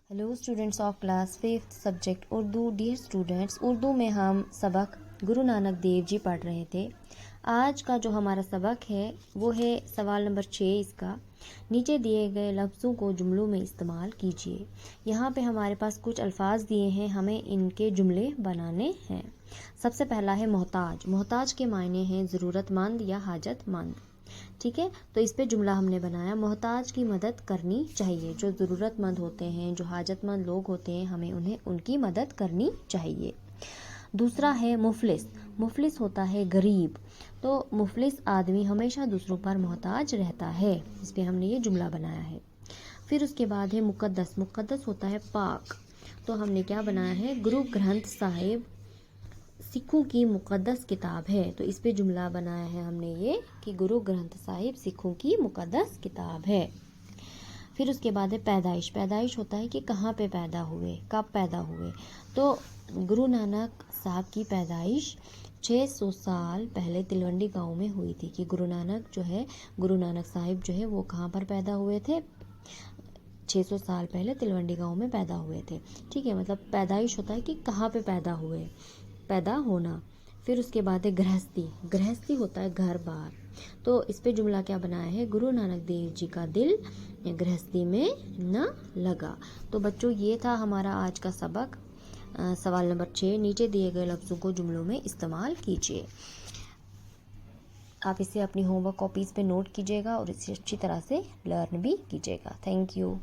Hello students of class 5th subject Urdu. Dear students, Urdu में हम सबक गुरु नानक देव जी पढ़ रहे थे। आज का जो हमारा सबक है वो है सवाल नंबर 6 इसका। नीचे दिए गए लफ्ज़ों को जुमलों में इस्तेमाल कीजिए। यहाँ पे हमारे पास कुछ अल्फाज दिए हैं, हमें इनके जुमले बनाने हैं। सबसे पहला है मोहताज। मोहताज के मायने हैं ज़रूरतमंद या हाजतमंद। ठीक है, तो इस पे जुमला हमने बनाया, मोहताज की मदद करनी चाहिए। जो ज़रूरतमंद होते हैं, जो हाजतमंद लोग होते हैं, हमें उन्हें उनकी मदद करनी चाहिए। दूसरा है मुफलिस। मुफलिस होता है गरीब। तो मुफलिस आदमी हमेशा दूसरों पर मोहताज रहता है। इस पे हमने ये जुमला बनाया है। फिर उसके बाद है मुकद्दस। मुकद्दस होता है पाक। तो हमने क्या बनाया है, गुरु ग्रंथ साहिब सिखों की मुकद्दस किताब है। तो इस पे जुमला बनाया है हमने ये कि गुरु ग्रंथ साहिब सिखों की मुकद्दस किताब है। फिर उसके बाद है पैदाइश। पैदाइश होता है कि कहाँ पे पैदा हुए, कब पैदा हुए। तो गुरु नानक साहब की पैदाइश 600 साल पहले तिलवंडी गांव में हुई थी। कि गुरु नानक साहिब जो है वो कहाँ पर पैदा हुए थे, 600 साल पहले तिलवंडी गांव में पैदा हुए थे। ठीक है, मतलब पैदाइश होता है कि कहाँ पे पैदा हुए, पैदा होना। फिर उसके बाद है गृहस्थी। गृहस्थी होता है घर बार। तो इस पे जुमला क्या बनाया है, गुरु नानक देव जी का दिल गृहस्थी में न लगा। तो बच्चों, ये था हमारा आज का सबक। सवाल नंबर 6, नीचे दिए गए लफ्ज़ों को जुमलों में इस्तेमाल कीजिए। आप इसे अपनी होमवर्क कॉपीज़ पे नोट कीजिएगा और इसे अच्छी तरह से लर्न भी कीजिएगा। Thank you.